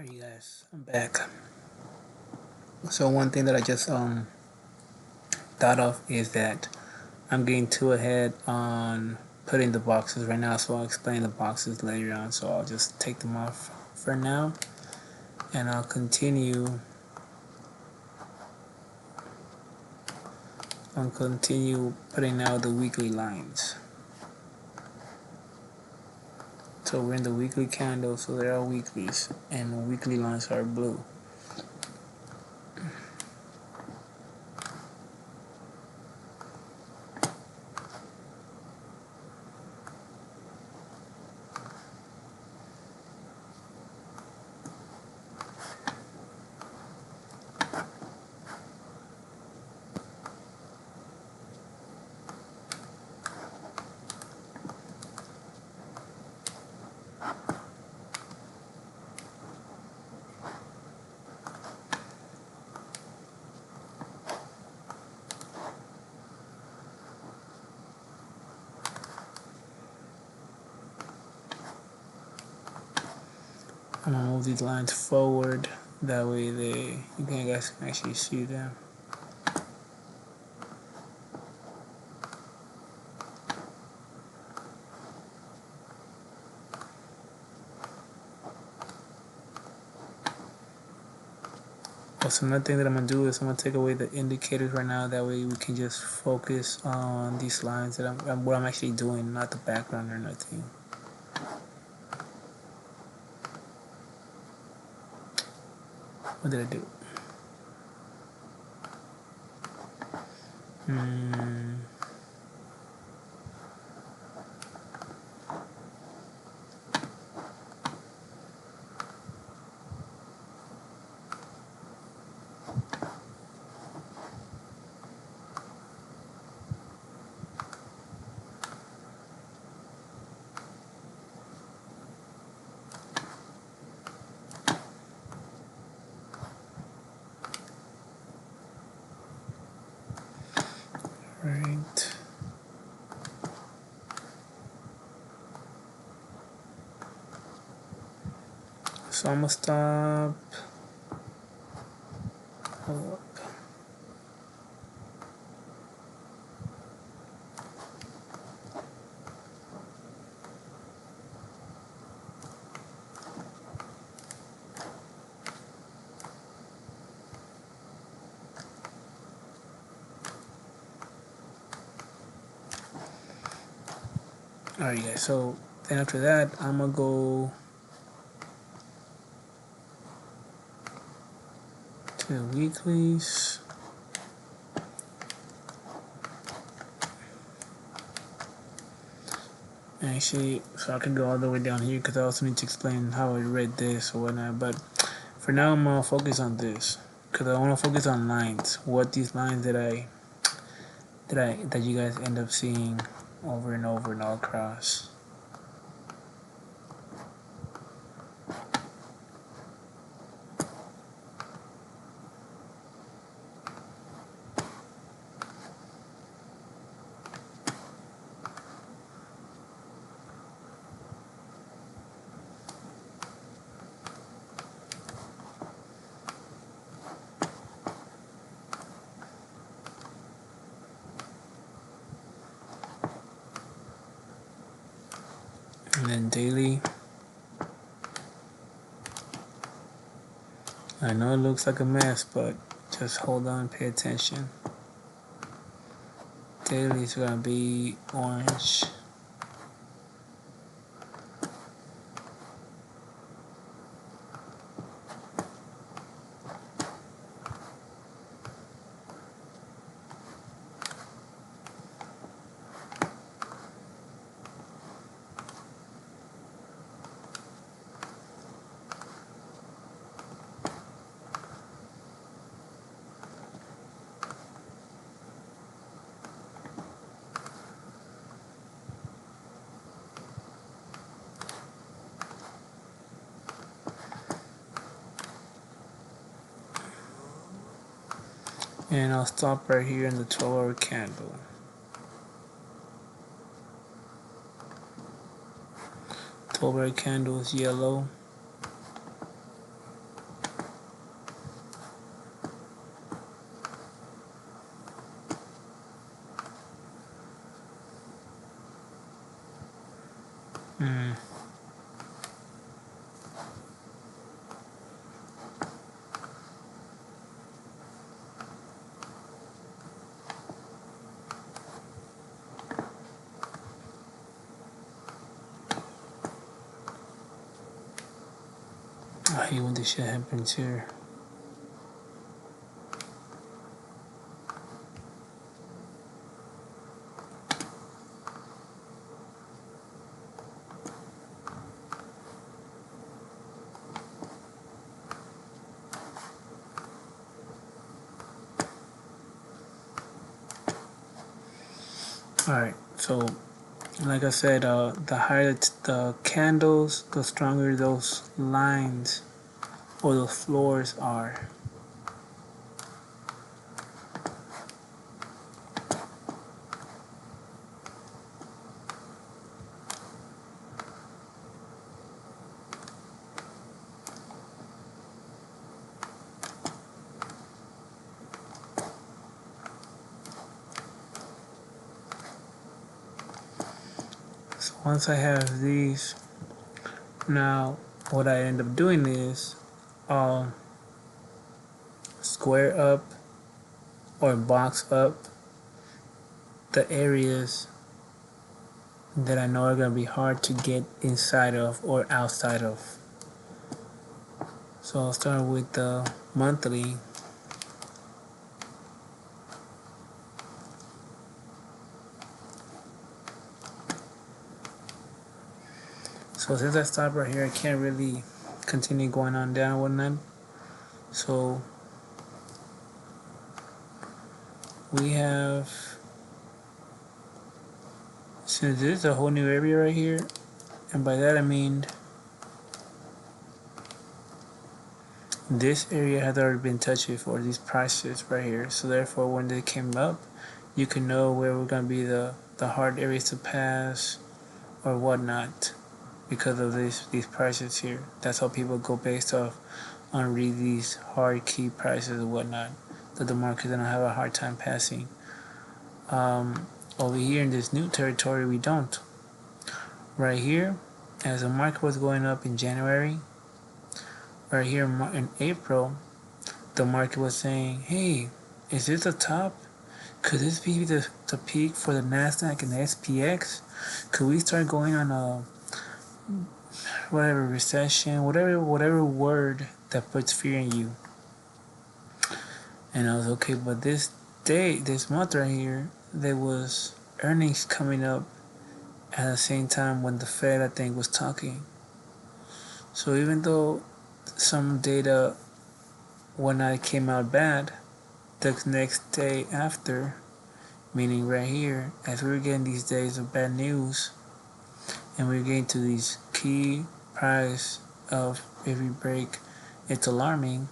Alright, you guys, I'm back. So one thing that I just thought of is that I'm getting too ahead on putting the boxes right now, so I'll explain the boxes later on. So I'll just take them off for now, and I'll continue putting out the weekly lines. So we're in the weekly candle, so there are weeklies, and the weekly lines are blue. I'm gonna move these lines forward. That way, you guys can actually see them. Also, another thing that I'm gonna do is I'm gonna take away the indicators right now. That way, we can just focus on these lines that what I'm actually doing, not the background or nothing. What did I do? Right. So I'm gonna stop. Hold up. Alright, guys. So then after that, I'm gonna go to the weeklies. Actually, so I can go all the way down here because I also need to explain how I read this or whatnot. But for now, I'm gonna focus on this because I want to focus on lines. What these lines that you guys end up seeing over and over and all across. And then daily. I know it looks like a mess, but just hold on, pay attention. Daily is gonna be orange. And I'll stop right here in the 12-hour candle. 12-hour candle is yellow. I hate when this shit happens here. Alright, so like I said, the higher the candles, the stronger those lines or those floors are. So once I have these, now what I end up doing is I'll square up or box up the areas that I know are going to be hard to get inside of or outside of. So I'll start with the monthly. So since I stopped right here, I can't really continue going on down one night. So we have, since this is a whole new area right here, and by that I mean this area has already been touched before, these prices right here. So therefore when they came up, you can know where we're going to be the hard areas to pass or whatnot because of these prices here. That's how people go based off on read these hard key prices and whatnot that the market gonna have a hard time passing. Over here in this new territory, we don't. Right here, as the market was going up in January, right here in April, the market was saying, hey, is this the top? Could this be the peak for the NASDAQ and the SPX? Could we start going on a whatever recession, whatever word that puts fear in you? And I was okay, but this month right here, there was earnings coming up at the same time when the Fed, I think, was talking. So even though some data one night came out bad, the next day after, meaning right here, as we were getting these days of bad news, and we were getting to these key price of every break, it's alarming.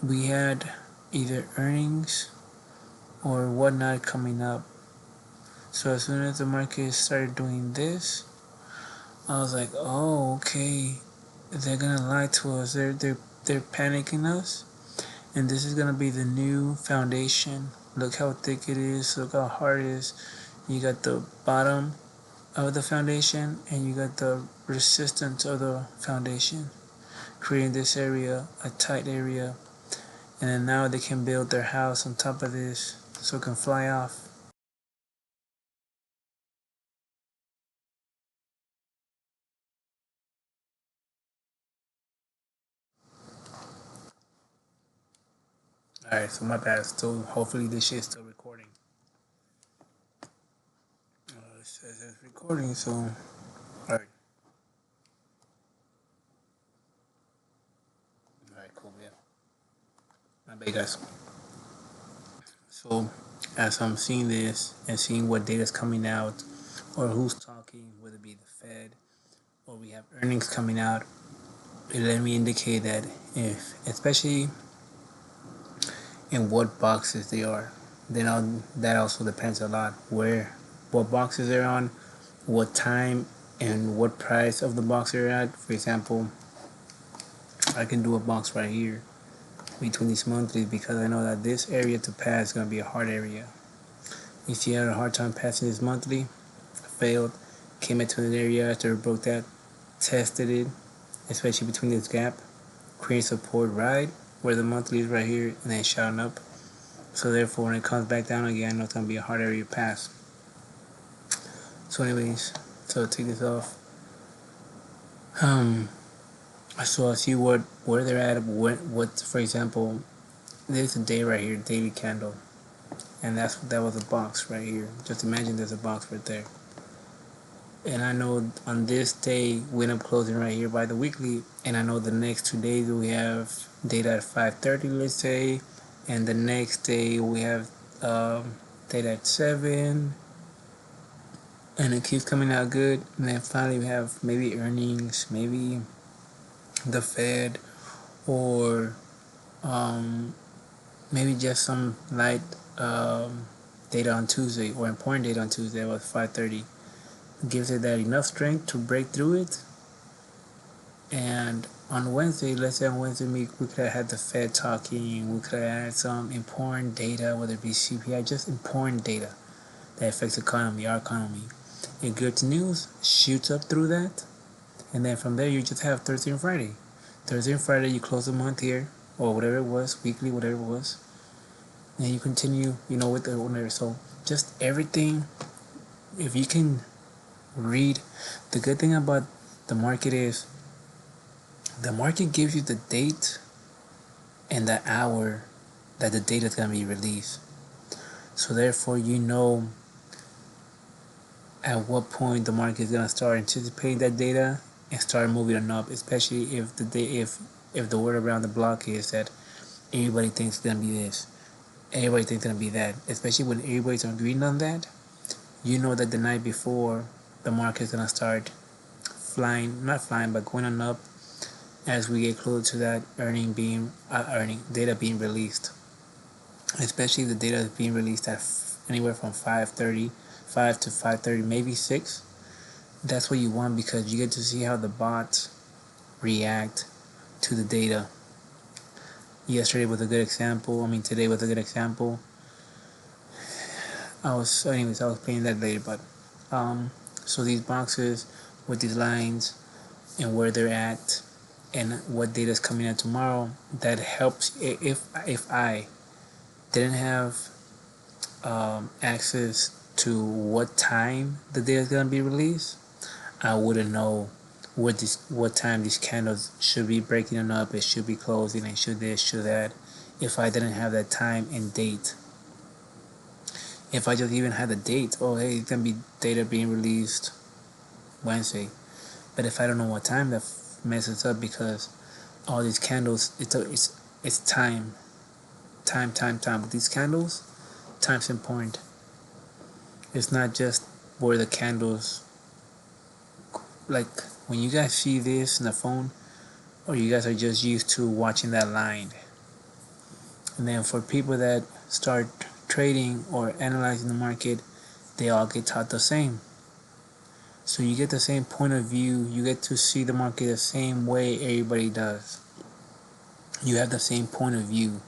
We had either earnings or whatnot coming up. So as soon as the market started doing this, I was like, oh, okay, they're gonna lie to us. They're panicking us, and this is gonna be the new foundation. Look how thick it is. Look how hard it is. You got the bottom of the foundation, and you got the resistance of the foundation, creating this area a tight area. And then now they can build their house on top of this, so it can fly off. Alright, so my bad. Still, hopefully this shit's still recording. It says it's recording, so alright. Alright, cool, yeah. My bad, guys. So, as I'm seeing this and seeing what data's coming out, or who's talking, whether it be the Fed or we have earnings coming out, it let me indicate that if, especially in what boxes they are, then that also depends a lot what boxes they're on, what time, and what price of the box they're at. For example, I can do a box right here between these monthlies because I know that this area to pass is going to be a hard area. If you had a hard time passing this monthly, failed, came into an area after it broke that, tested it, especially between this gap, create support right where the monthly is right here, and then shouting up. So therefore, when it comes back down again, I know it's going to be a hard area to pass. So anyways, so take this off. So I see where they're at. What for example, there's a day right here, daily candle, and that was a box right here. Just imagine there's a box right there. And I know on this day we end up closing right here by the weekly, and I know the next 2 days we have data at 5:30, let's say, and the next day we have data at 7, and it keeps coming out good. And then finally we have maybe earnings, maybe the Fed, or um, maybe just some light data on Tuesday, or important data on Tuesday about 5:30. Gives it that enough strength to break through it. And on Wednesday, let's say on Wednesday we could have had the Fed talking, we could have had some important data, whether it be CPI, just important data that affects the economy, our economy. And good news shoots up through that, and then from there you just have Thursday and Friday. Thursday and Friday you close the month here, or whatever it was, weekly, whatever it was, and you continue, with the ordinary. So just everything, if you can read, the good thing about the market is the market gives you the date and the hour that the data is going to be released. So therefore, at what point the market is going to start anticipating that data and start moving on up. Especially if the word around the block is that everybody thinks it's going to be this, everybody thinks it's going to be that. Especially when everybody's agreeing on that, that the night before the market is going to start flying, not flying, but going on up as we get closer to that earning data being released. Especially the data is being released at anywhere from 5:30, 5 to 5:30, maybe 6. That's what you want, because you get to see how the bots react to the data. Yesterday was a good example. Today was a good example. I was playing that later, but so these boxes with these lines and where they're at and what data is coming out tomorrow, that helps. If I didn't have access to what time the data is gonna be released, I wouldn't know what time these candles should be breaking it up, it should be closing, and should this, should that. If I didn't have that time and date, if I just even had the date, oh hey, it's gonna be data being released Wednesday, but if I don't know what time, that messes up, because all these candles, it's time. With these candles, time's important. It's not just where the candles, like when you guys see this in the phone, or you guys are just used to watching that line. And then for people that start trading or analyzing the market, they all get taught the same. So you get the same point of view, you get to see the market the same way everybody does. You have the same point of view.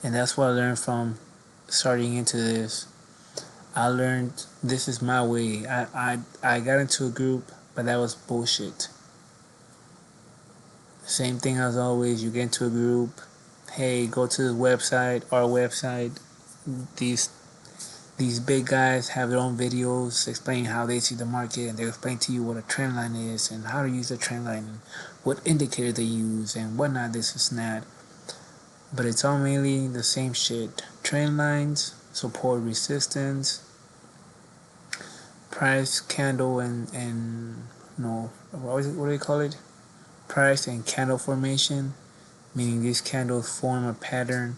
And that's what I learned from starting into this. I learned this is my way. I got into a group, but that was bullshit. Same thing as always, you get into a group, hey, go to the website, our website. These big guys have their own videos explaining how they see the market, and they explain to you what a trend line is and how to use the trend line and what indicator they use and whatnot, this and that. But it's all mainly the same shit. Trend lines, support, resistance, price, candle, and no, what do they call it? Price and candle formation, meaning these candles form a pattern,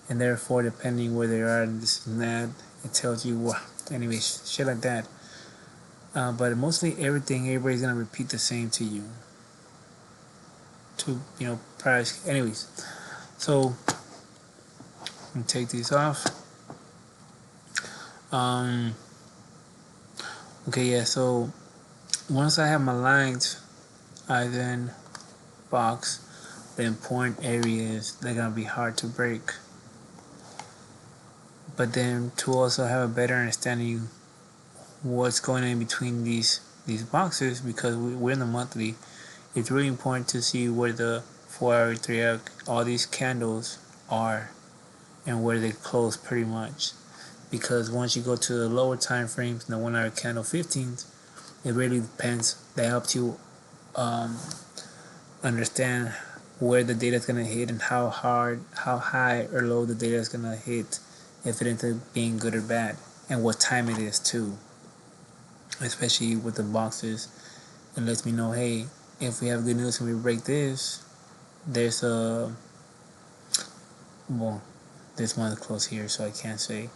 and therefore, depending where they are and this and that, it tells you what. Anyway, shit like that. But mostly everybody's gonna repeat the same to you. Price. Anyways, so I'm gonna take these off. Okay, yeah. So once I have my lines, I then box the important areas that are gonna be hard to break. But then to also have a better understanding what's going on in between these boxes, because we're in the monthly, it's really important to see where the 4-hour, 3-hour, all these candles are and where they close pretty much. Because once you go to the lower time frames, the 1 hour candle 15s, it really depends. That helps you understand where the data is gonna hit and how high or low the data is gonna hit, if it ends up being good or bad, and what time it is too. Especially with the boxes, it lets me know, hey, if we have good news and we break this, there's a well, this one's close here, so I can't say.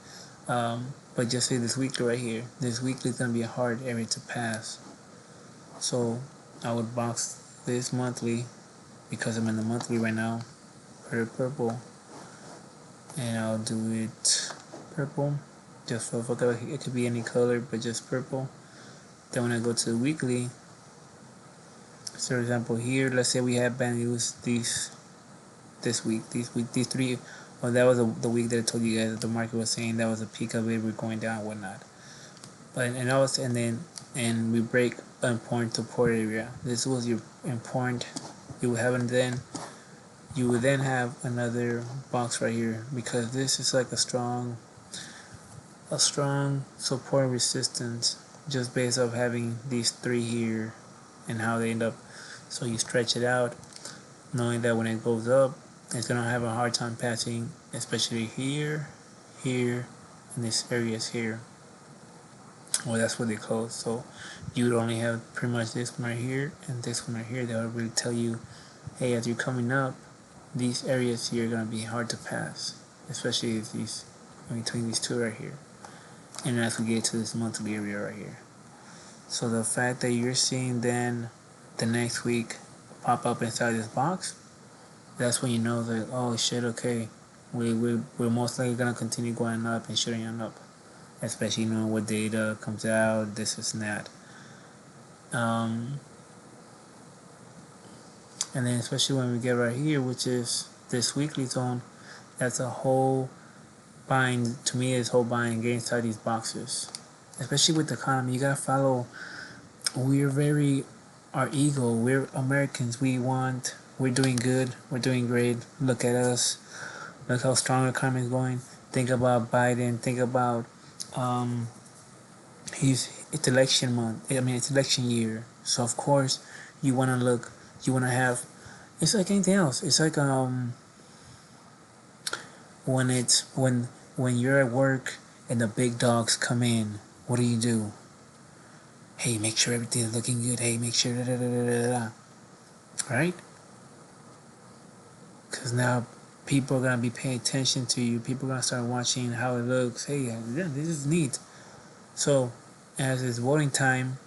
But just say this weekly right here. This weekly is gonna be a hard area to pass. So I would box this monthly because I'm in the monthly right now. Put it purple, and I'll do it purple. Just for it could be any color, but just purple. Then when I go to the weekly, so for example here, let's say we have bad news this week, these three. Well, that was the week that I told you guys that the market was saying that was a peak of it. We're going down, and whatnot. But and we break important to port area. This was your important. You haven't then. You would then have another box right here because this is like a strong support and resistance just based off having these three here and how they end up. So you stretch it out, knowing that when it goes up, it's gonna have a hard time passing, especially here, and this areas here. Well, that's what they close. So you would only have pretty much this one right here and this one right here that would really tell you, hey, as you're coming up, these areas here are gonna be hard to pass, especially if these between these two right here. And as we get to this monthly area right here. So the fact that you're seeing then the next week pop up inside this box, that's when you know that, oh shit, okay, we're most likely gonna continue going up and shooting on up, especially knowing what data comes out, this and that. And then especially when we get right here, which is this weekly zone, that's a whole buying, to me is whole buying, get inside these boxes. Especially with the economy, you gotta follow, we're very, our ego, we're Americans, we're doing good, we're doing great, look at us, look how strong our economy is going. Think about Biden, think about, it's election month, it's election year, so of course, you wanna have, it's like anything else, it's like, when you're at work and the big dogs come in, what do? Hey, make sure everything's looking good. Hey, make sure da da da da da da. Right? Because now people are gonna be paying attention to you. People are gonna start watching how it looks. Hey, yeah, this is neat. So, as it's voting time,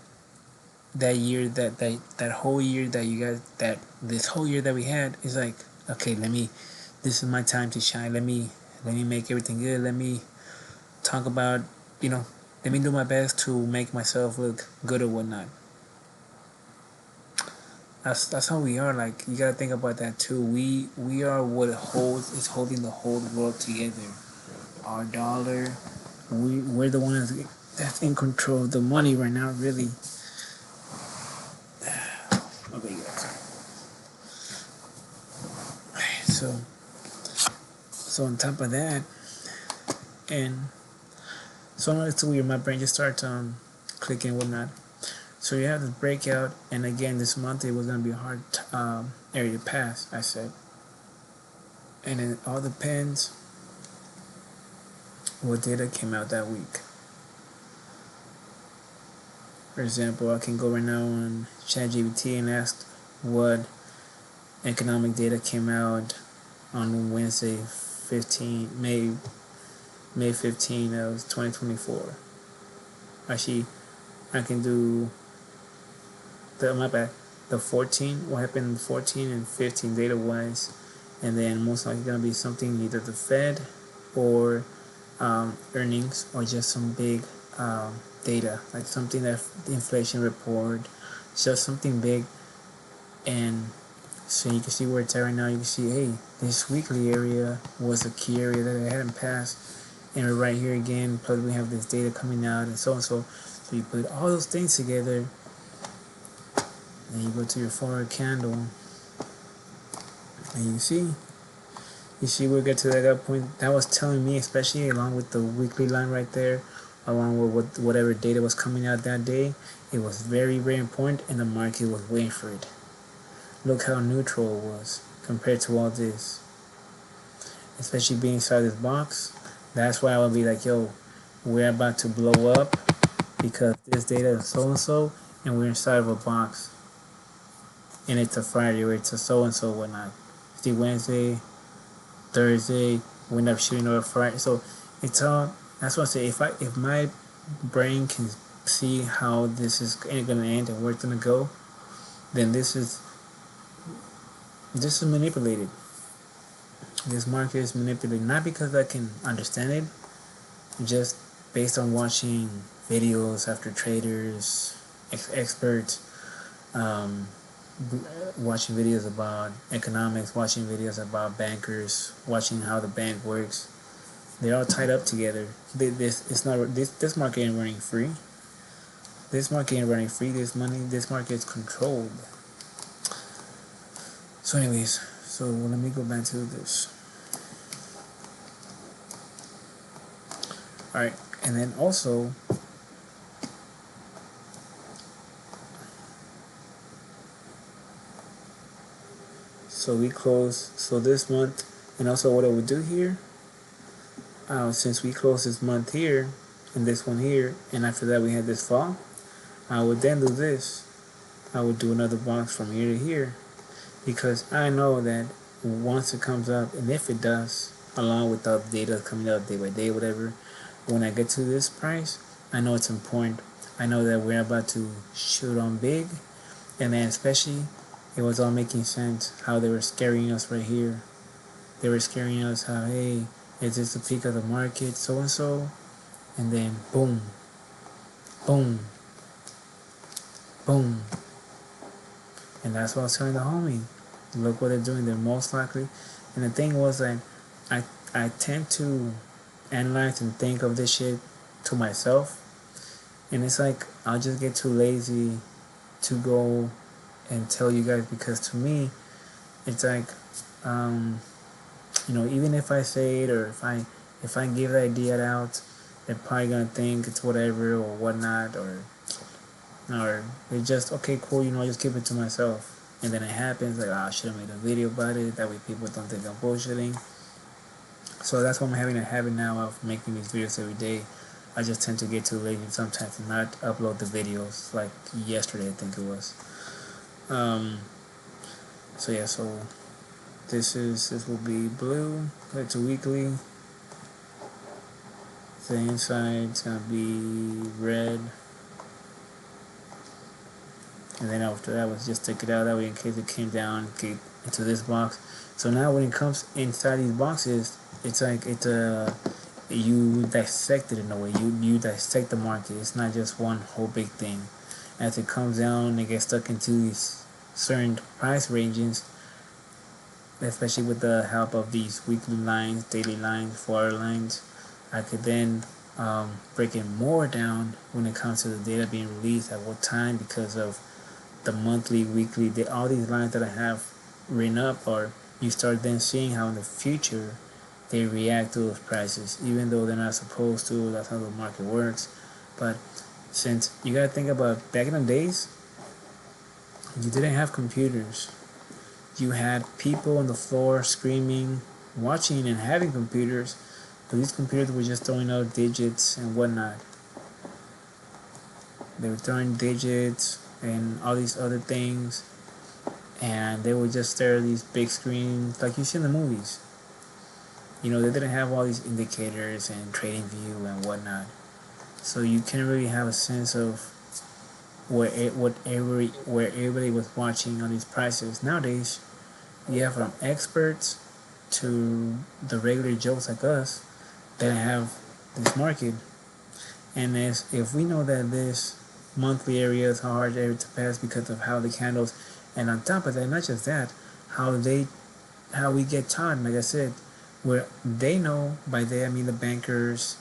that year, that whole year that you guys, that this whole year that we had is like, okay, this is my time to shine. Let me make everything good. Let me talk about, let me do my best to make myself look good or whatnot. That's how we are. Like, you gotta think about that too. We are what is holding the whole world together. Our dollar. We're the ones that's in control of the money right now. Really. Okay, guys. So on top of that, and so it's weird. My brain just starts clicking and whatnot. So you have this breakout, and again, this month it was gonna be a hard area to pass. I said, and it all depends what data came out that week. For example, I can go right now on ChatGPT and ask what economic data came out on Wednesday, May 15 of 2024. Actually, I can do the 14, what happened in 14 and 15 data wise, and then most likely gonna be something either the Fed or earnings, or just some big data, like something that the inflation report, just something big. And so you can see where it's at right now. You can see, hey, this weekly area was a key area that I hadn't passed, and we're right here again. Plus we have this data coming out, and so on. So you put all those things together, and you go to your forward candle, and you see we'll get to that point. That was telling me, especially along with the weekly line right there, along with whatever data was coming out that day, it was very, very important, and the market was waiting for it. look how neutral it was compared to all this. Especially being inside this box. That's why I would be like, yo, we're about to blow up because this data is so and so, and we're inside of a box, and it's a Friday or it's a so and so whatnot. See, Wednesday, Thursday, we end up shooting over Friday. So it's all. That's what I say. If my brain can see how this is gonna end and where it's gonna go, then this is manipulated. This market is manipulated not because I can understand it, just based on watching videos after traders, experts, um, watching videos about economics, watching videos about bankers, watching how the bank works. They're all tied up together. This market ain't running free. This market ain't running free. This market is controlled. So, anyways, let me go back to this. All right, and then also, so we close. So this month, and also what I would do here, since we close this month here, and this one here, and after that we had this fall, I would then do this. I would do another box from here to here, because I know that once it comes up, and if it does, along with the data coming up day by day, whatever, when I get to this price, I know it's important. I know that we're about to shoot on big, and then especially, it was all making sense how they were scaring us right here. They were scaring us how, hey, is this the peak of the market, so and so, and then boom, boom, boom, and that's what I was telling the homie. Look what they're doing. They're most likely, and the thing was that I tend to analyze and think of this shit to myself, and it's like I'll just get too lazy to go and tell you guys, because to me it's like even if I say it, or if I give the idea out, they're probably gonna think it's whatever or whatnot, or it's just okay, cool, I just keep it to myself, and then it happens, like, I should have made a video about it, that way people don't think I'm bullshitting. So that's why I'm having a habit now of making these videos every day. I just tend to get too lazy sometimes to not upload the videos, like yesterday I think it was. So yeah, so this will be blue. It's a weekly. The inside's gonna be red, and then after that, let's just take it out that way in case it came down into this box. So now when it comes inside these boxes, it's like you dissect it in a way. You dissect the market. It's not just one whole big thing. As it comes down, it gets stuck into these certain price ranges, especially with the help of these weekly lines, daily lines, 4-hour lines. I could then break it more down when it comes to the data being released at what time, because of the monthly, weekly, all these lines that I have written up, or you start then seeing how in the future they react to those prices, even though they're not supposed to. That's how the market works. But since you gotta think about back in the days, you didn't have computers. You had people on the floor screaming, watching, and having computers, but these computers were just throwing out digits and whatnot. They were throwing digits and all these other things, and they would just stare at these big screens like you see in the movies. They didn't have all these indicators and trading view and whatnot, so you can't really have a sense of where everybody was watching on these prices. Nowadays, you have from experts to the regular Joes like us that have this market, and if we know that this monthly area is a hard area to pass because of how the candles, and on top of that, not just that, how we get taught, like I said, where they know, by they I mean the bankers,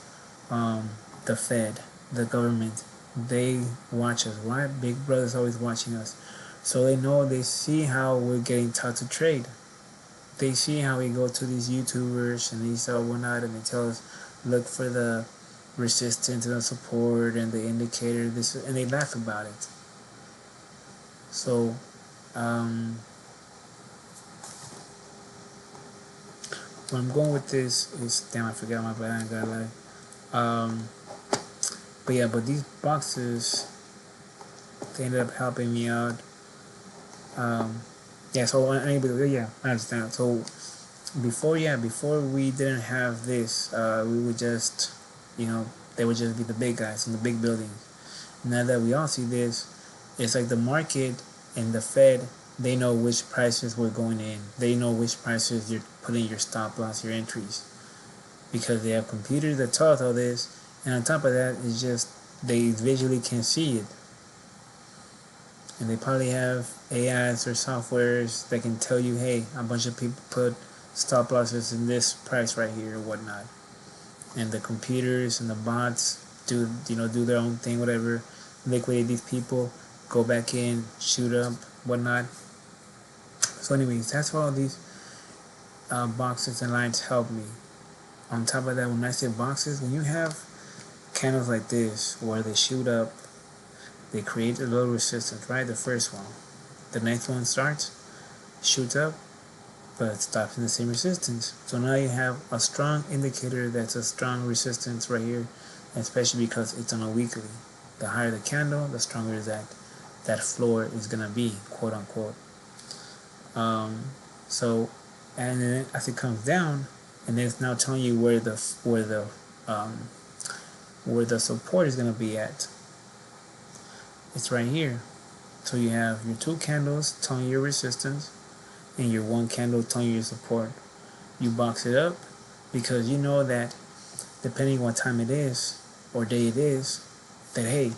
the Fed, the government, they watch us. Why? Big Brother's always watching us, so they see how we're getting taught to trade. They see how we go to these YouTubers and these whatnot, and they tell us, look for the resistance and the support and the indicator, and they laugh about it. So where I'm going with this is, damn, I forgot my bad. I got like, um, but yeah, but these boxes, they ended up helping me out. Um, yeah, so yeah, I understand. So before we didn't have this, we would just, you know, they would just be the big guys in the big buildings. Now that we all see this, it's like the market and the Fed, they know which prices we're going in. They know which prices you're putting your stop loss, your entries, because they have computers that tell us all this. And on top of that, it's just they visually can see it, and they probably have AIs or softwares that can tell you, hey, a bunch of people put stop losses in this price right here or whatnot. And the computers and the bots do their own thing, whatever, liquidate these people, go back in, shoot up, whatnot. So anyways, that's why all these boxes and lines help me. On top of that, when I say boxes, when you have candles like this where they shoot up, they create a little resistance, right? The first one. The next one starts, shoots up, but it stops in the same resistance. So now you have a strong indicator that's a strong resistance right here, especially because it's on a weekly. The higher the candle, the stronger that floor is gonna be, quote unquote. Um, so, and then as it comes down, and then it's now telling you um, where the support is gonna be at. It's right here. So you have your two candles telling you your resistance, and your one candle telling you your support. You box it up because you know that depending on what time it is or day it is, that hey,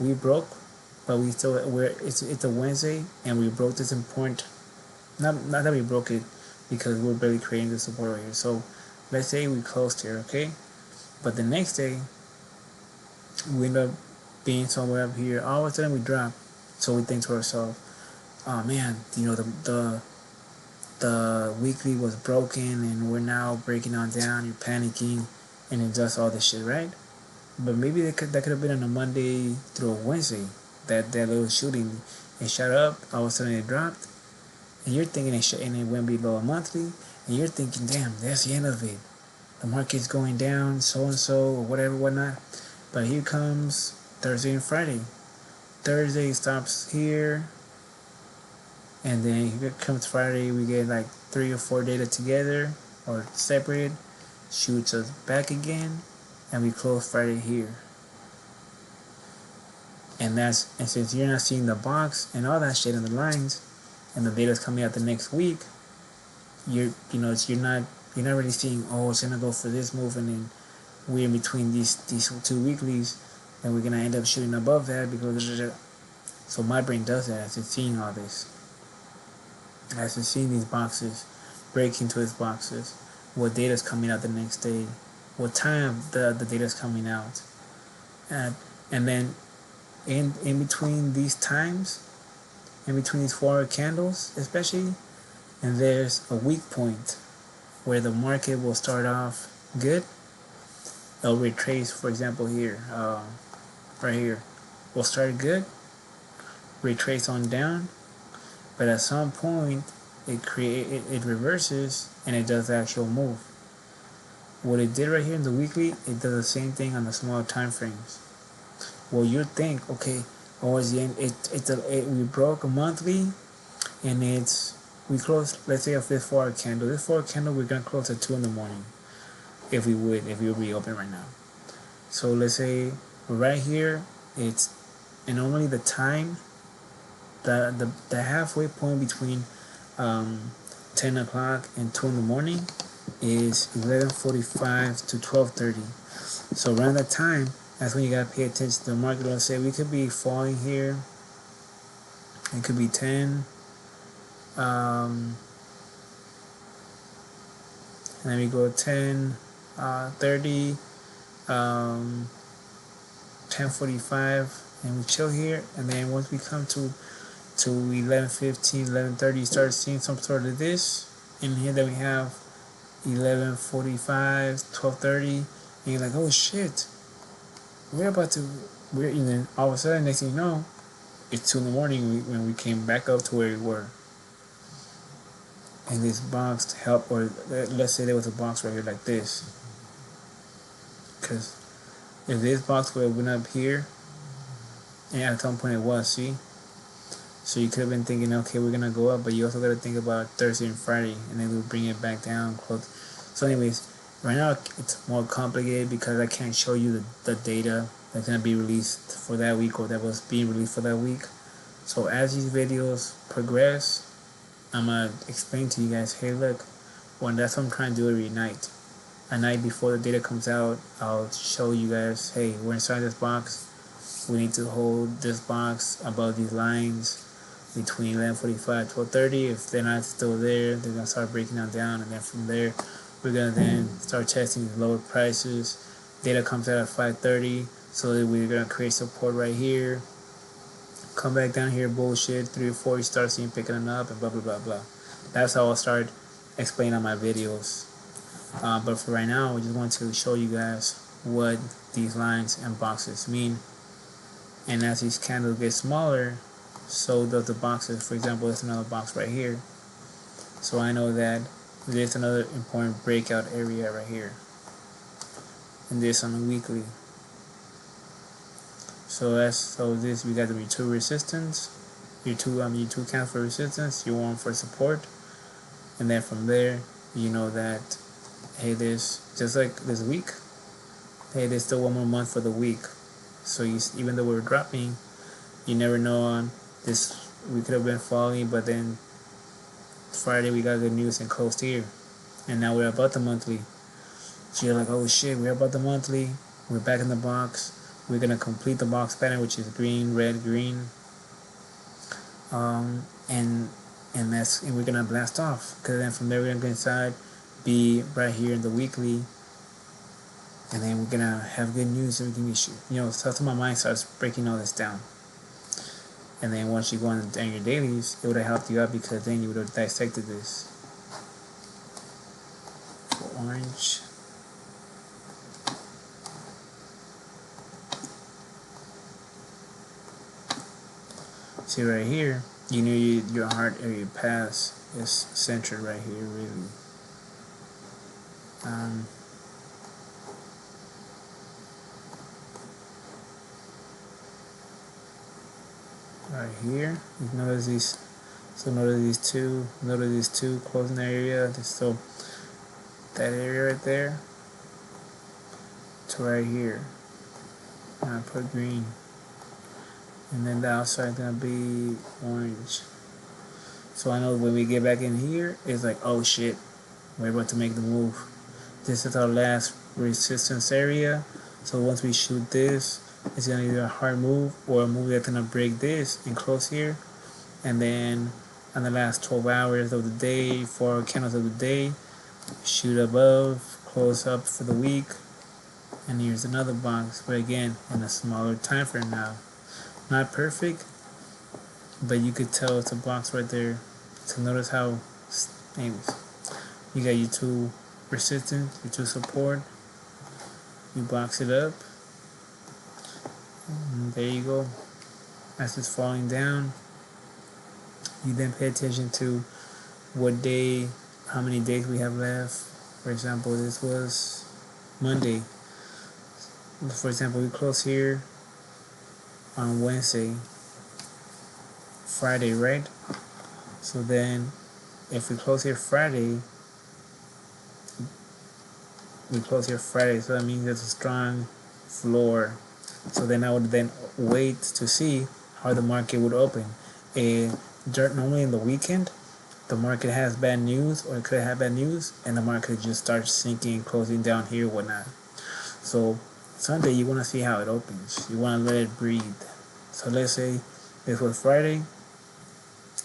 we broke, but it's a Wednesday and we broke this important. Not that we broke it, because we're barely creating the support right here. So let's say we closed here, okay, but the next day we end up being somewhere up here. All of a sudden we drop, so we think to ourselves, oh man, the weekly was broken and we're now breaking on down. You're panicking and it does all this shit, right? But maybe that could have been on a Monday through a Wednesday. That little shooting, it shot up, all of a sudden it dropped, and you're thinking and it went below a monthly, and you're thinking, damn, that's the end of it. The market's going down, so and so, or whatever, whatnot. But here comes Thursday and Friday. Thursday stops here, and then here comes Friday. We get like 3 or 4 data together or separated, shoots us back again, and we close Friday here. And since you're not seeing the box and all that shit in the lines, and the data's coming out the next week, you're not really seeing, oh, it's gonna go for this move, and then we're in between these two weeklies, and we're gonna end up shooting above that because. So my brain does that as it's seeing all this, as it's seeing these boxes break into its boxes, what data's coming out the next day, what time the data's coming out, and then in between these times, in between these 4 candles especially, and there's a weak point where the market will start off good. It'll retrace, for example, here, right here, will start good, retrace on down, but at some point it reverses and it does the actual move. What it did right here in the weekly, it does the same thing on the smaller time frames. Well, you think, okay, it's the end. We broke a monthly, and we closed. Let's say if this 4 candle, we're gonna close at 2 in the morning, if we would reopen right now. So let's say right here, and normally the time, the halfway point between 10 o'clock and 2 in the morning is 11:45 to 12:30. So around that time, that's when you gotta pay attention to the market. Let's say we could be falling here. It could be 10. And then we go 10, 30, 10:45, and we chill here. And then once we come to 11:15, 11:30, you start seeing some sort of this. In here, then we have 11:45, 12:30, and you're like, oh shit, and then all of a sudden, next thing you know, it's 2 in the morning when we came back up to where we were. and this box to help, or let's say there was a box right here like this, because if this box would open up here, and at some point it was, see, so you could have been thinking, okay, we're gonna go up, but you also got to think about Thursday and Friday, and then we'll bring it back down close. So anyways, right now it's more complicated because I can't show you the data that's gonna be released for that week or that was being released for that week. So as these videos progress, I'm gonna explain to you guys, hey look, when that's what I'm trying to do every night. A night before the data comes out, I'll show you guys, hey, we're inside this box. We need to hold this box above these lines between 11:45 12:30. If they're not still there, they're gonna start breaking them down, and then from there, we're gonna then start testing the lower prices. Data comes out at 5:30, so we're gonna create support right here. Come back down here, bullshit. 3 or 4, you start seeing picking it up, and blah blah blah blah. That's how I'll start explaining on my videos. But for right now, I just want to show you guys what these lines and boxes mean. And as these candles get smaller, so does the boxes. For example, there's another box right here. So I know that there's another important breakout area right here. And this on the weekly. So this we got your two resistance, your two candles for resistance, your one for support, and then from there you know that, hey, there's just like this week, hey, there's still one more month for the week. So even though we're dropping, you never know, on this we could have been falling, but then Friday we got good news and closed here, and now we're about the monthly. So you're like, oh shit, we're about the monthly, we're back in the box, we're gonna complete the box pattern, which is green, red, green, and we're gonna blast off, because then from there we're gonna go inside, be right here in the weekly, and then we're gonna have good news and we can issue. So my mind starts breaking all this down. And then once you go on your dailies, it would have helped you out, because then you would have dissected this. For orange. See right here, you know your heart area pass is centered right here, really. Right here, you notice these. So notice these two closing the area. So that area right there to right here. And I put green, and then the outside gonna be orange. So I know when we get back in here, it's like, oh shit, we're about to make the move. This is our last resistance area. So once we shoot this, it's gonna be a hard move or a move that's gonna break this and close here. And then on the last 12 hours of the day, 4 candles of the day, shoot above, close up for the week. And here's another box, but again, in a smaller time frame now. Not perfect, but you could tell it's a box right there. So notice how, anyways, you got your two resistance, your two support. You box it up. And there you go. As it's falling down, you then pay attention to what day, how many days we have left. For example, this was Monday. For example, we close here on Wednesday, Friday, right? So then if we close here Friday, so that means there's a strong floor. So then I would then wait to see how the market would open. Normally in the weekend, the market has bad news, or it could have bad news, and the market just starts sinking, closing down here, whatnot. So Sunday, you want to see how it opens. You want to let it breathe. So let's say this was Friday.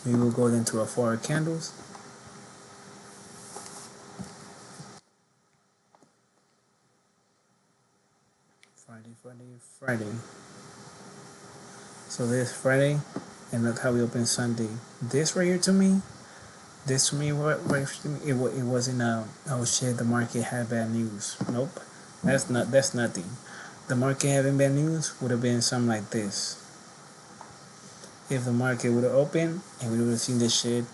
We will go into our 4 candles. Friday. So this Friday, and look how we open Sunday. This right here to me, it wasn't oh shit, the market had bad news. Nope, that's nothing. The market having bad news would have been something like this. If the market would have opened and we would have seen this shit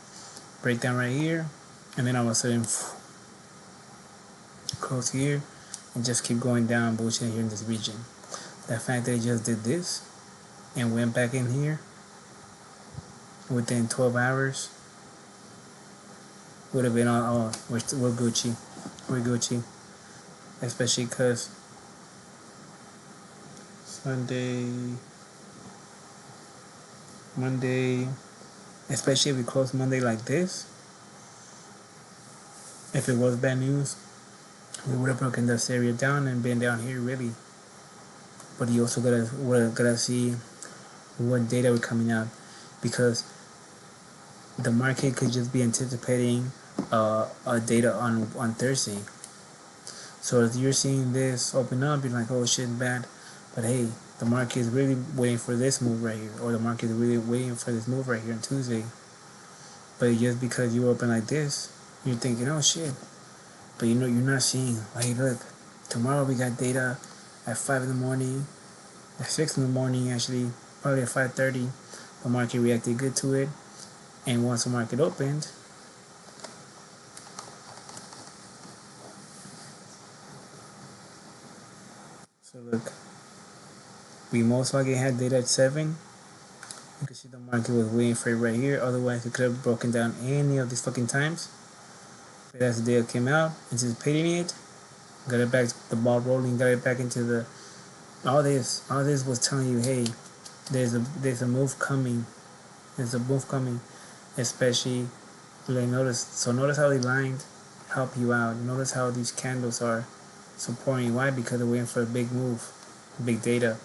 break down right here, and then all of a sudden close here and just keep going down bullshit here in this region. The fact that it just did this and went back in here within 12 hours would have been all, we're Gucci. We're Gucci. Especially because Sunday, Monday, especially if we close Monday like this, if it was bad news, we would have broken this area down and been down here really. But you also gotta see what data were coming out, because the market could just be anticipating a data on Thursday. So if you're seeing this open up, you're like, oh shit, bad. But hey, the market is really waiting for this move right here, or the market is really waiting for this move right here on Tuesday. But just because you open like this, you're thinking, oh shit. But you know, you're not seeing, hey, look, tomorrow we got data at 5 in the morning, at 6 in the morning actually, probably at 5:30. The market reacted good to it, and once the market opened, so look, we most likely had data at 7. You can see the market was waiting for it right here. Otherwise, it could have broken down any of these fucking times. But as the data came out, anticipating it, got it back, the ball rolling, got it back into the. All this was telling you, hey, there's a move coming. There's a move coming, especially like notice. So notice how they lined help you out. Notice how these candles are supporting you. Why? Because they're waiting for a big move, big data.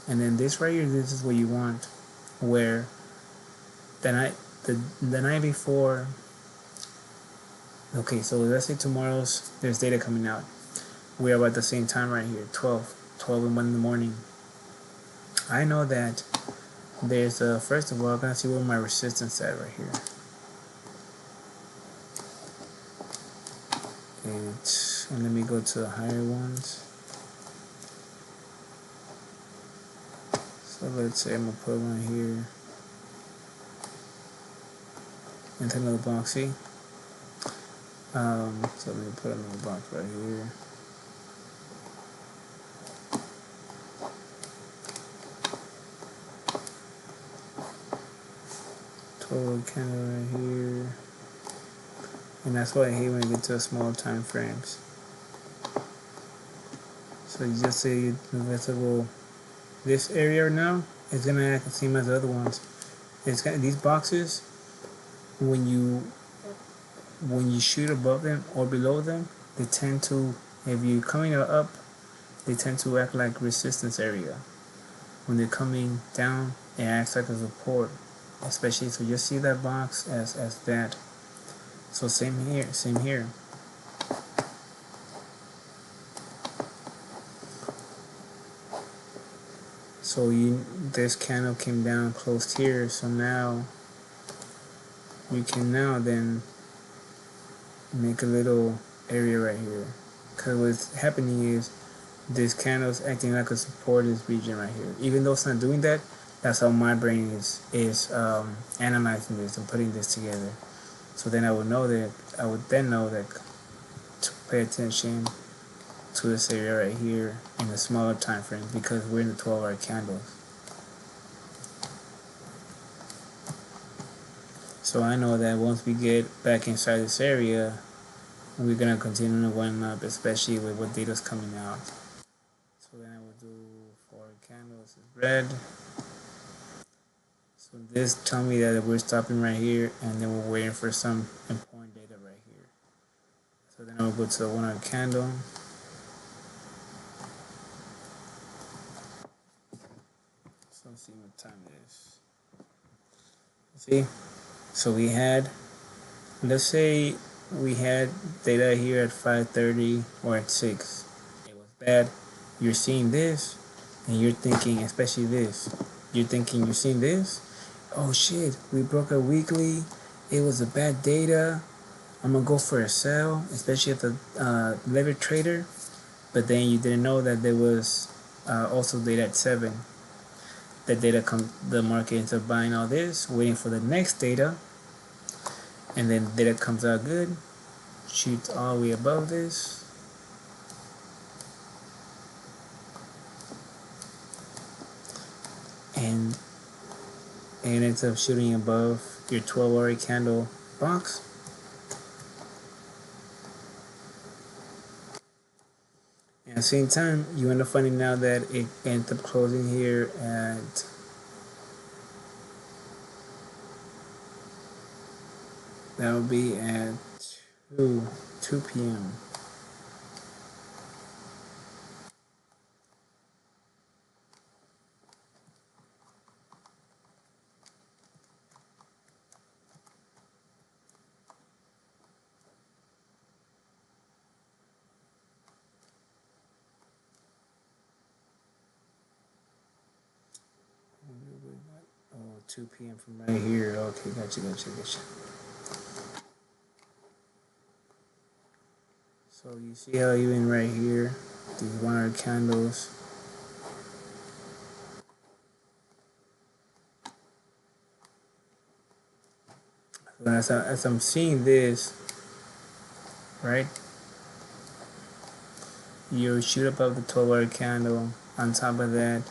And then this right here, this is what you want, where the night before. Okay, so let's say tomorrow's there's data coming out. We're about the same time right here, 12 and 1 in the morning. I know that there's first of all, I'm gonna see where my resistance at right here. And let me go to the higher ones. So let's say I'm gonna put one here into another box. See? So let me put another box right here. Total candle right here. And that's why I hate when I get to small time frames. So you just say investable. This area now is gonna act the same as the other ones. It's got these boxes. When you shoot above them or below them, they tend to, if you're coming up, they tend to act like resistance area. When they're coming down, it acts like a support. Especially, so you see that box as that. So same here. So this candle came down close here, so now you can now then make a little area right here. Because what's happening is this candle's acting like a support this region right here. Even though it's not doing that, that's how my brain is analyzing this and putting this together. So then I would then know that to pay attention to this area right here in the smaller time frame, because we're in the 12-hour candles. So I know that once we get back inside this area, we're gonna continue to went up, especially with what data's coming out. So then I will do 4 candles is red. So this tell me that we're stopping right here, and then we're waiting for some important data right here. So then I will go to the 1 hour candle. So let's see what time it is. See, so we had, let's say we had data here at 5:30 or at 6. It was bad. You're seeing this, and you're thinking, especially this. You're seeing this. Oh shit, we broke a weekly. It was a bad data. I'm gonna go for a sell, especially at the lever trader. But then you didn't know that there was also data at 7. The market ends up buying all this, waiting for the next data, and then the data comes out good, shoots all the way above this, and it ends up shooting above your 12-hour candle box. And at the same time, you end up finding out that it ends up closing here at that will be at 2 p.m. Oh, 2 p.m. from right here. Okay, gotcha. So you see how even right here, these 100 candles. So as I'm seeing this, right, you shoot above the 12-hour candle. On top of that,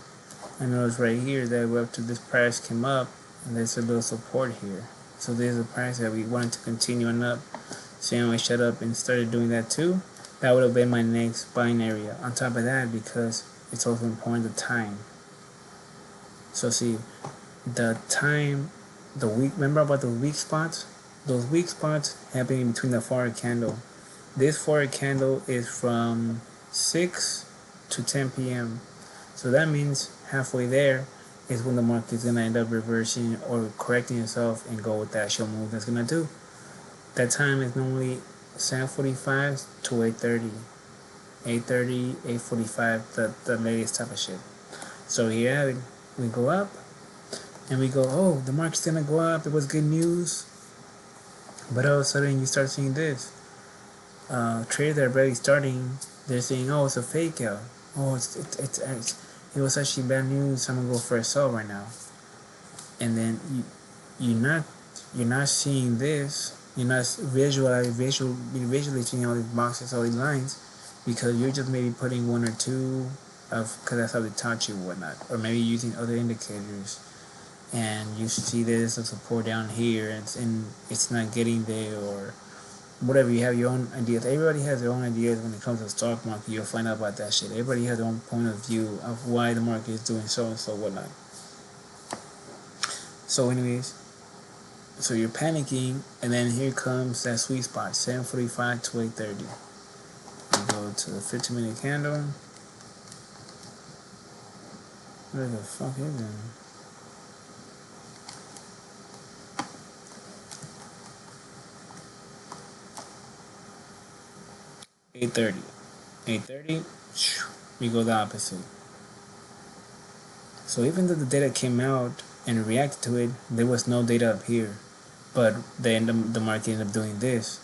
I notice right here that we're up to this price came up, and there's a little support here. So there's a price that we wanted to continue on up. So anyway, I shut up and started doing that too. That would have been my next buying area. On top of that, because it's also important the time. So see, the time, the weak. Remember about the weak spots? Those weak spots happening between the forward candle. This forward candle is from 6 to 10 p.m. So that means halfway there is when the market is gonna end up reversing or correcting itself and go with that show move that's gonna do. That time is normally 7:45 to 8:30. 8:30, 8:45, the latest type of shit. So yeah, we go up and we go, oh, the market's gonna go up. It was good news. But all of a sudden you start seeing this. Traders that are barely starting, they're saying, oh, it's a fake out. Oh, it was actually bad news. I'm gonna go for a sell right now. And then you're not seeing this. You're not visually seeing all these boxes, all these lines, because you're just maybe putting one or two of, because that's how they taught you, whatnot, or maybe using other indicators, and you see there's a support down here, and it's not getting there, or whatever. You have your own ideas. Everybody has their own ideas when it comes to the stock market. You'll find out about that shit. Everybody has their own point of view of why the market is doing so and so, whatnot. So anyways, so you're panicking, and then here comes that sweet spot, 7:45 to 8:30. You go to the 15-minute candle. Where the fuck is it? $8.30. 8:30, we go the opposite. So even though the data came out and reacted to it, there was no data up here. But then the market ended up doing this,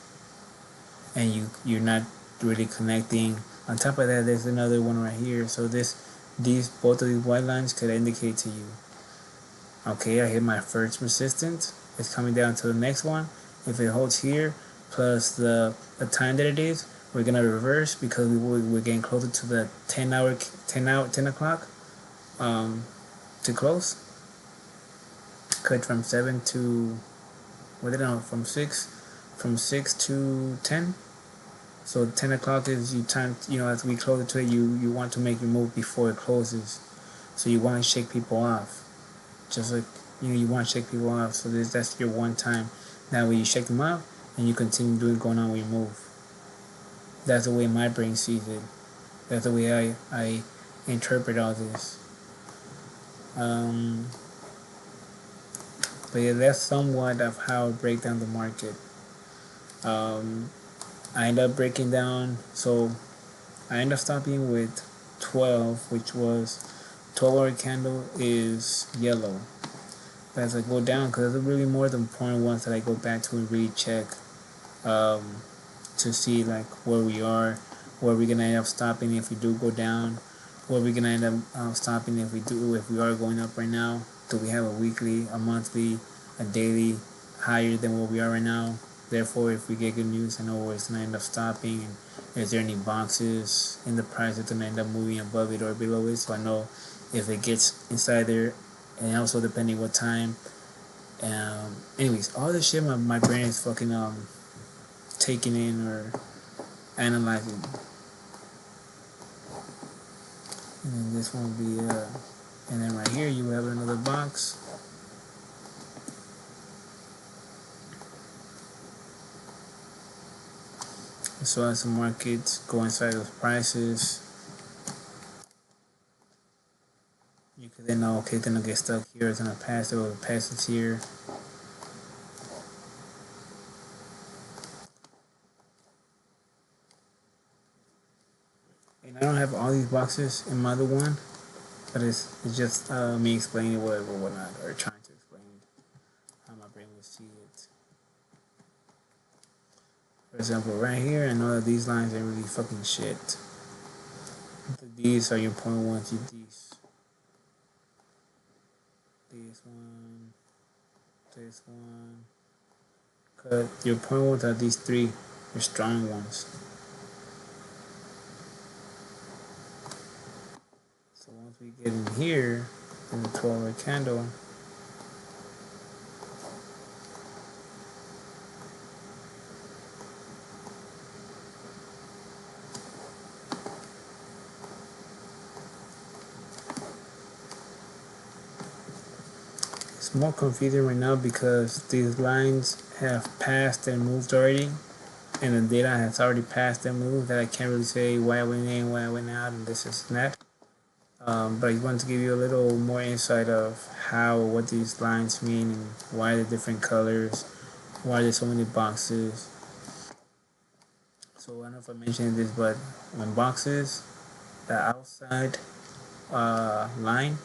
and you're not really connecting. On top of that, there's another one right here. So these both of these white lines could indicate to you, okay, I hit my first resistance. It's coming down to the next one. If it holds here, plus the time that it is, we're gonna reverse because we're getting closer to the 10 o'clock to close. Cut from 7 to what did I know, from 6 to 10. So 10 o'clock is you time, as we close to it, you want to make your move before it closes. So you want to shake people off. Just like, you want to shake people off. So that's your one time. That way you shake them off and you continue going on with your move. That's the way my brain sees it. That's the way I interpret all this. But yeah, that's somewhat of how I break down the market. I end up breaking down, so I end up stopping with 12, which was 12-hour candle is yellow. But as I go down, because there's really more than important ones that I go back to and really check to see like where we are, where we're gonna end up stopping if we do go down, where we're gonna end up stopping if we are going up right now. Do we have a weekly, a monthly, a daily higher than where we are right now? Therefore, if we get good news, I know where it's gonna end up stopping, and is there any boxes in the price that's gonna end up moving above it or below it, so I know if it gets inside there, and also depending what time. Anyways, all this shit my brain is fucking taking in or analyzing. And then this one will be and then right here you have another box. So as the markets go inside those prices, you can then know, okay, it's gonna get stuck here, it's gonna pass it, or it passes here. And I don't have all these boxes in my other one, but it's just me explaining what or whatnot, or trying to explain how my brain would see it. For example, right here, I know that these lines are really fucking shit. These are your point ones, these. This one, this one. Cause your point ones are these three, your strong ones. So once we get in here, in the 12-hour candle, it's more confusing right now because these lines have passed and moved already, and the data has already passed and moved, that I can't really say why I went in, why I went out, and this is that. But I wanted to give you a little more insight of what these lines mean and why the different colors, why there's so many boxes. So I don't know if I mentioned this, but when boxes, the outside line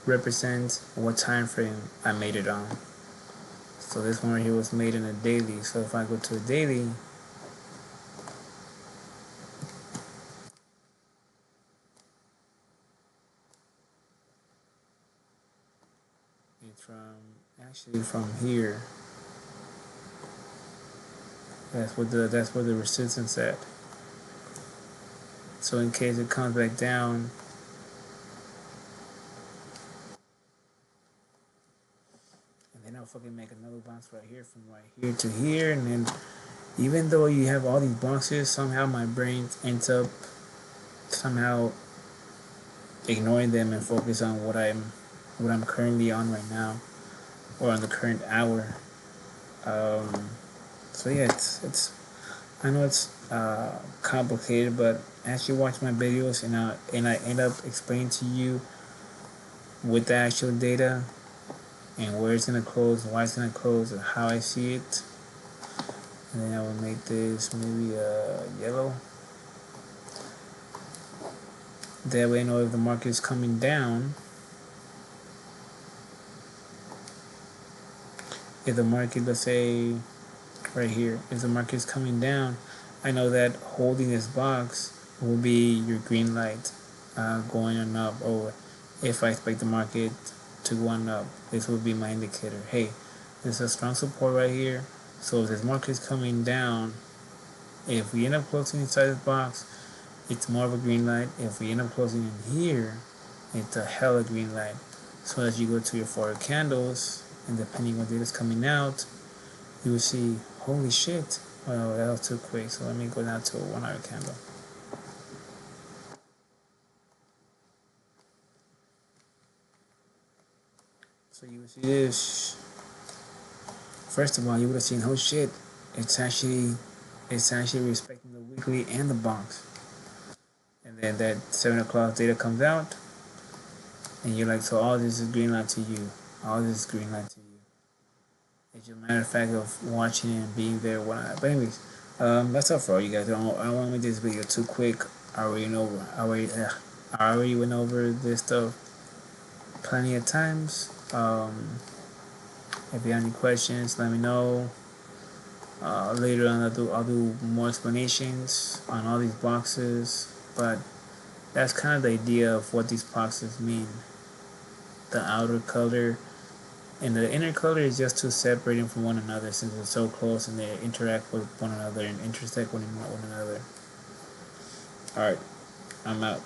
represents what time frame I made it on. So this one right here was made in a daily. So if I go to a daily, it's from here. That's where the resistance at. So in case it comes back down, and then I'll fucking make another box right here from right here to here, and then even though you have all these boxes, somehow my brain ends up somehow ignoring them and focus on what I'm currently on right now, or on the current hour. So yeah, it's I know it's complicated, but as you watch my videos and I end up explaining to you with the actual data and where it's gonna close, why it's gonna close, and how I see it, and then I will make this maybe yellow. That way I know if the market is coming down. If the market, let's say right here, if the market is coming down, I know that holding this box will be your green light going on up, or if I expect the market to go on up, this will be my indicator. Hey, there's a strong support right here. So if this market is coming down, if we end up closing inside this box, it's more of a green light. If we end up closing in here, it's a hella green light. So as you go to your 4 candles, and depending on what data is coming out, you will see, holy shit, well, that was too quick. So let me go down to a 1 hour candle. So you will see this. First of all, you would have seen, oh shit, it's actually respecting the weekly and the box. And then that 7 o'clock data comes out, and you're like, so all this is green light to you. All this is green light to you. It's just a matter of fact of watching and being there. But anyways, that's all for all you guys. I don't want to make this video too quick. I already went over this stuff plenty of times. If you have any questions, let me know. Later on, I'll do more explanations on all these boxes. But that's kind of the idea of what these boxes mean. The outer color And the inner color is just to separate them from one another since they're so close and they interact with one another and intersect with one another. Alright, I'm out.